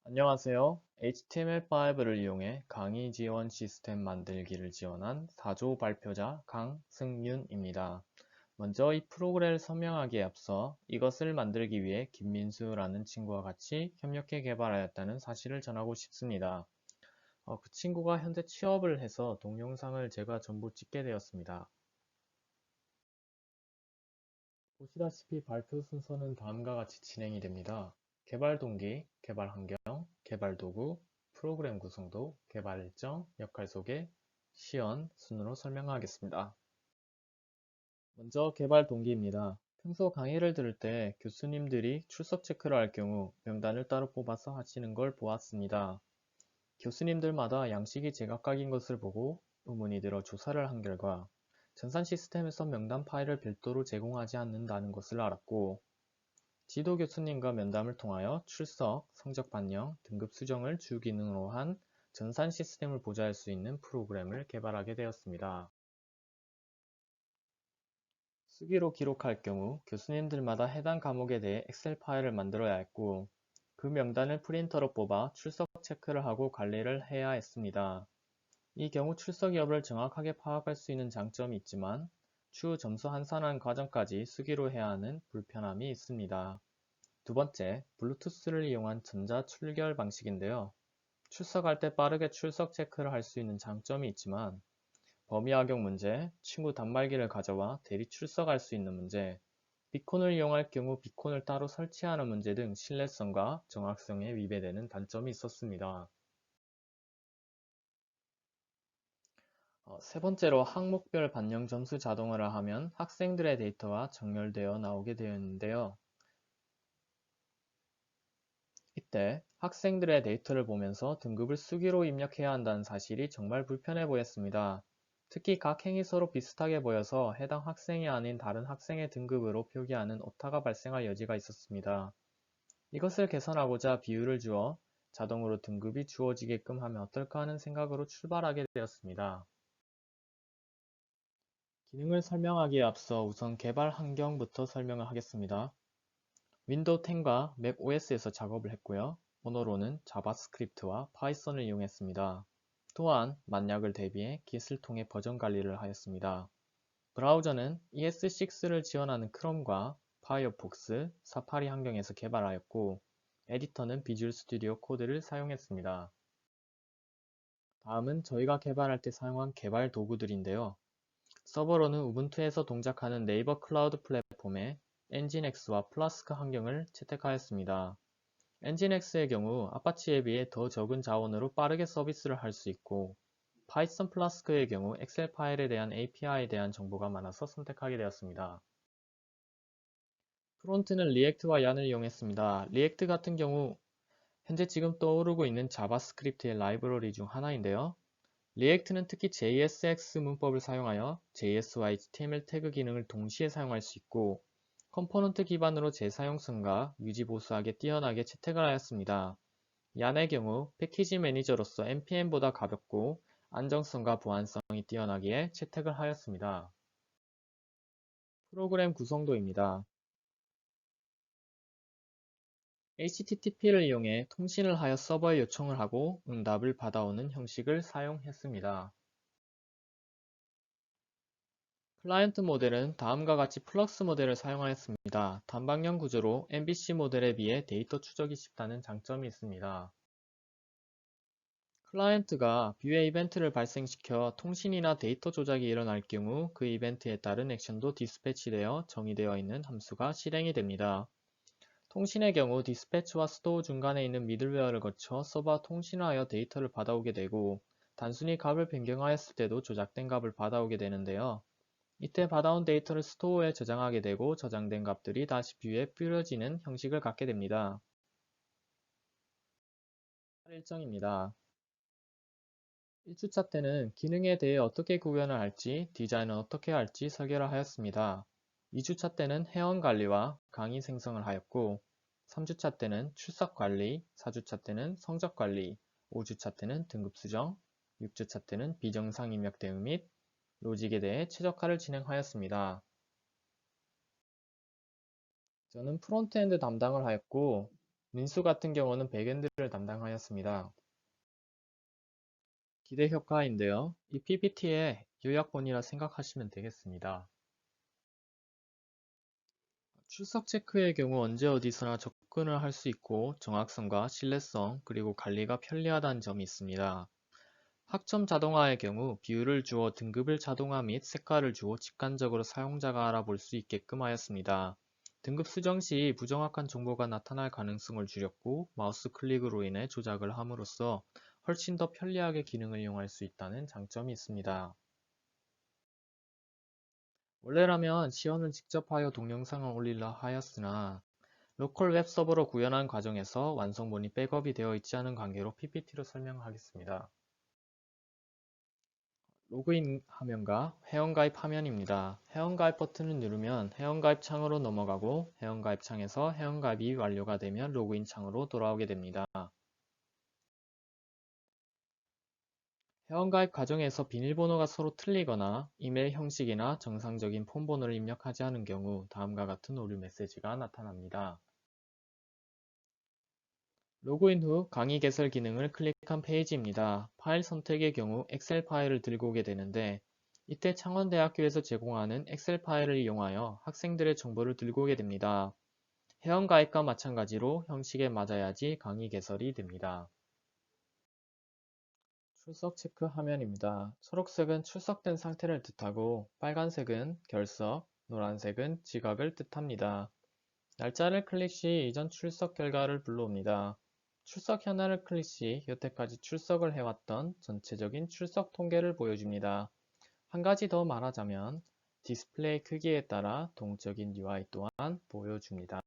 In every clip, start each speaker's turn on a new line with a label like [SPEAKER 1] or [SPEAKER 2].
[SPEAKER 1] 안녕하세요. HTML5를 이용해 강의 지원 시스템 만들기를 지원한 4조 발표자 강승윤입니다. 먼저 이 프로그램을 설명하기에 앞서 이것을 만들기 위해 김민수라는 친구와 같이 협력해 개발하였다는 사실을 전하고 싶습니다. 그 친구가 현재 취업을 해서 동영상을 제가 전부 찍게 되었습니다. 보시다시피 발표 순서는 다음과 같이 진행이 됩니다. 개발 동기, 개발 환경, 개발 도구, 프로그램 구성도, 개발 일정, 역할 소개, 시연 순으로 설명하겠습니다. 먼저 개발 동기입니다. 평소 강의를 들을 때 교수님들이 출석 체크를 할 경우 명단을 따로 뽑아서 하시는 걸 보았습니다. 교수님들마다 양식이 제각각인 것을 보고 의문이 들어 조사를 한 결과 전산 시스템에서 명단 파일을 별도로 제공하지 않는다는 것을 알았고, 지도 교수님과 면담을 통하여 출석, 성적 반영, 등급 수정을 주 기능으로 한 전산 시스템을 보좌할 수 있는 프로그램을 개발하게 되었습니다. 수기로 기록할 경우 교수님들마다 해당 과목에 대해 엑셀 파일을 만들어야 했고, 그 명단을 프린터로 뽑아 출석 체크를 하고 관리를 해야 했습니다. 이 경우 출석 여부를 정확하게 파악할 수 있는 장점이 있지만 추후 점수 환산하는 과정까지 수기로 해야 하는 불편함이 있습니다. 두 번째, 블루투스를 이용한 전자 출결 방식인데요. 출석할 때 빠르게 출석 체크를 할 수 있는 장점이 있지만 범위 악용 문제, 친구 단말기를 가져와 대리 출석할 수 있는 문제, 비콘을 이용할 경우 비콘을 따로 설치하는 문제 등 신뢰성과 정확성에 위배되는 단점이 있었습니다. 세 번째로 항목별 반영 점수 자동화를 하면 학생들의 데이터가 정렬되어 나오게 되었는데요. 이때 학생들의 데이터를 보면서 등급을 수기로 입력해야 한다는 사실이 정말 불편해 보였습니다. 특히 각 행이 서로 비슷하게 보여서 해당 학생이 아닌 다른 학생의 등급으로 표기하는 오타가 발생할 여지가 있었습니다. 이것을 개선하고자 비율을 주어 자동으로 등급이 주어지게끔 하면 어떨까 하는 생각으로 출발하게 되었습니다. 기능을 설명하기에 앞서 우선 개발 환경부터 설명을 하겠습니다. 윈도우 10과 맥 OS에서 작업을 했고요. 언어로는 자바스크립트와 파이썬을 이용했습니다. 또한 만약을 대비해 Git을 통해 버전 관리를 하였습니다. 브라우저는 ES6를 지원하는 크롬과 파이어폭스, 사파리 환경에서 개발하였고, 에디터는 비주얼 스튜디오 코드를 사용했습니다. 다음은 저희가 개발할 때 사용한 개발 도구들인데요. 서버로는 우분투에서 동작하는 네이버 클라우드 플랫폼에 엔진엑스와 플라스크 환경을 채택하였습니다. 엔진엑스의 경우 아파치에 비해 더 적은 자원으로 빠르게 서비스를 할 수 있고, 파이썬 플라스크의 경우 엑셀 파일에 대한 API에 대한 정보가 많아서 선택하게 되었습니다. 프론트는 리액트와 얀을 이용했습니다. 리액트 같은 경우 현재 지금 떠오르고 있는 자바스크립트의 라이브러리 중 하나인데요. 리액트는 특히 JSX 문법을 사용하여 JS와 HTML 태그 기능을 동시에 사용할 수 있고, 컴포넌트 기반으로 재사용성과 유지 보수하게 뛰어나게 채택을 하였습니다. 얀의 경우 패키지 매니저로서 npm보다 가볍고 안정성과 보안성이 뛰어나기에 채택을 하였습니다. 프로그램 구성도입니다. HTTP를 이용해 통신을 하여 서버에 요청을 하고 응답을 받아오는 형식을 사용했습니다. 클라이언트 모델은 다음과 같이 플럭스 모델을 사용하였습니다. 단방향 구조로 MVC 모델에 비해 데이터 추적이 쉽다는 장점이 있습니다. 클라이언트가 뷰에 이벤트를 발생시켜 통신이나 데이터 조작이 일어날 경우 그 이벤트에 따른 액션도 디스패치되어 정의되어 있는 함수가 실행이 됩니다. 통신의 경우 디스패치와 스토어 중간에 있는 미들웨어를 거쳐 서버와 통신을 하여 데이터를 받아오게 되고, 단순히 값을 변경하였을 때도 조작된 값을 받아오게 되는데요. 이때 받아온 데이터를 스토어에 저장하게 되고 저장된 값들이 다시 뷰에 뿌려지는 형식을 갖게 됩니다. 일정입니다. 1주차 때는 기능에 대해 어떻게 구현을 할지, 디자인은 어떻게 할지 설계를 하였습니다. 2주차 때는 회원 관리와 강의 생성을 하였고, 3주차 때는 출석 관리, 4주차 때는 성적 관리, 5주차 때는 등급 수정, 6주차 때는 비정상 입력 대응 및 로직에 대해 최적화를 진행하였습니다. 저는 프론트엔드 담당을 하였고, 민수 같은 경우는 백엔드를 담당하였습니다. 기대 효과인데요. 이 PPT의 요약본이라 생각하시면 되겠습니다. 출석 체크의 경우 언제 어디서나 접근을 할 수 있고 정확성과 신뢰성 그리고 관리가 편리하다는 점이 있습니다. 학점 자동화의 경우 비율을 주어 등급을 자동화 및 색깔을 주어 직관적으로 사용자가 알아볼 수 있게끔 하였습니다. 등급 수정 시 부정확한 정보가 나타날 가능성을 줄였고 마우스 클릭으로 인해 조작을 함으로써 훨씬 더 편리하게 기능을 이용할 수 있다는 장점이 있습니다. 원래라면 시연을 직접 하여 동영상을 올리려 하였으나 로컬 웹 서버로 구현한 과정에서 완성본이 백업이 되어 있지 않은 관계로 PPT로 설명하겠습니다. 로그인 화면과 회원가입 화면입니다. 회원가입 버튼을 누르면 회원가입 창으로 넘어가고 회원가입 창에서 회원가입이 완료가 되면 로그인 창으로 돌아오게 됩니다. 회원가입 과정에서 비밀번호가 서로 틀리거나 이메일 형식이나 정상적인 폰번호를 입력하지 않은 경우 다음과 같은 오류 메시지가 나타납니다. 로그인 후 강의 개설 기능을 클릭한 페이지입니다. 파일 선택의 경우 엑셀 파일을 들고 오게 되는데 이때 창원대학교에서 제공하는 엑셀 파일을 이용하여 학생들의 정보를 들고 오게 됩니다. 회원가입과 마찬가지로 형식에 맞아야지 강의 개설이 됩니다. 출석 체크 화면입니다. 초록색은 출석된 상태를 뜻하고 빨간색은 결석, 노란색은 지각을 뜻합니다. 날짜를 클릭 시 이전 출석 결과를 불러옵니다. 출석 현황을 클릭 시 여태까지 출석을 해왔던 전체적인 출석 통계를 보여줍니다. 한 가지 더 말하자면 디스플레이 크기에 따라 동적인 UI 또한 보여줍니다.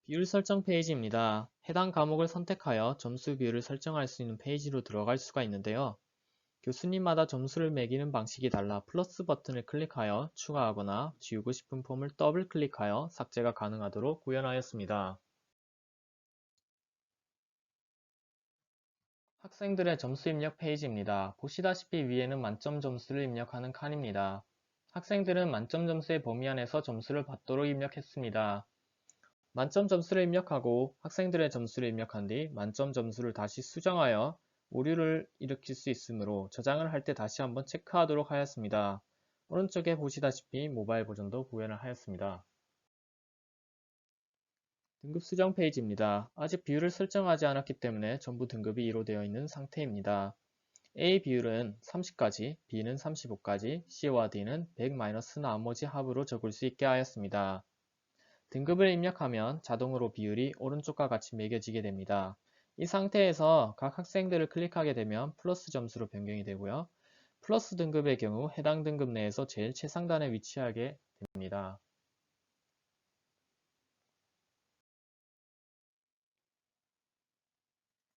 [SPEAKER 1] 비율 설정 페이지입니다. 해당 과목을 선택하여 점수 비율을 설정할 수 있는 페이지로 들어갈 수가 있는데요. 교수님마다 점수를 매기는 방식이 달라 플러스 버튼을 클릭하여 추가하거나 지우고 싶은 폼을 더블 클릭하여 삭제가 가능하도록 구현하였습니다. 학생들의 점수 입력 페이지입니다. 보시다시피 위에는 만점 점수를 입력하는 칸입니다. 학생들은 만점 점수의 범위 안에서 점수를 받도록 입력했습니다. 만점 점수를 입력하고 학생들의 점수를 입력한 뒤 만점 점수를 다시 수정하여 오류를 일으킬 수 있으므로 저장을 할 때 다시 한번 체크하도록 하였습니다. 오른쪽에 보시다시피 모바일 버전도 구현을 하였습니다. 등급 수정 페이지입니다. 아직 비율을 설정하지 않았기 때문에 전부 등급이 2로 되어 있는 상태입니다. A 비율은 30까지, B는 35까지, C와 D는 100- 나머지 합으로 적을 수 있게 하였습니다. 등급을 입력하면 자동으로 비율이 오른쪽과 같이 매겨지게 됩니다. 이 상태에서 각 학생들을 클릭하게 되면 플러스 점수로 변경이 되고요. 플러스 등급의 경우 해당 등급 내에서 제일 최상단에 위치하게 됩니다.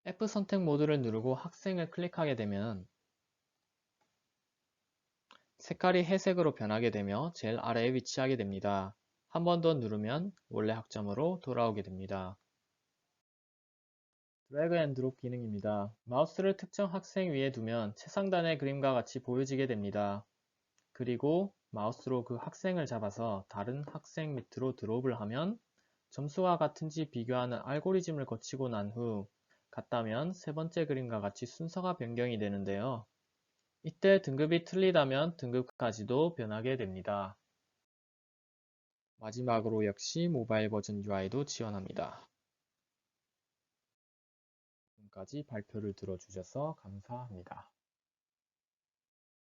[SPEAKER 1] F 선택 모드를 누르고 학생을 클릭하게 되면 색깔이 회색으로 변하게 되며 제일 아래에 위치하게 됩니다. 한 번 더 누르면 원래 학점으로 돌아오게 됩니다. 드래그 앤 드롭 기능입니다. 마우스를 특정 학생 위에 두면 최상단의 그림과 같이 보여지게 됩니다. 그리고 마우스로 그 학생을 잡아서 다른 학생 밑으로 드롭을 하면 점수가 같은지 비교하는 알고리즘을 거치고 난 후 같다면 세 번째 그림과 같이 순서가 변경이 되는데요. 이때 등급이 틀리다면 등급까지도 변하게 됩니다. 마지막으로 역시 모바일 버전 UI도 지원합니다. 지금까지 발표를 들어주셔서 감사합니다.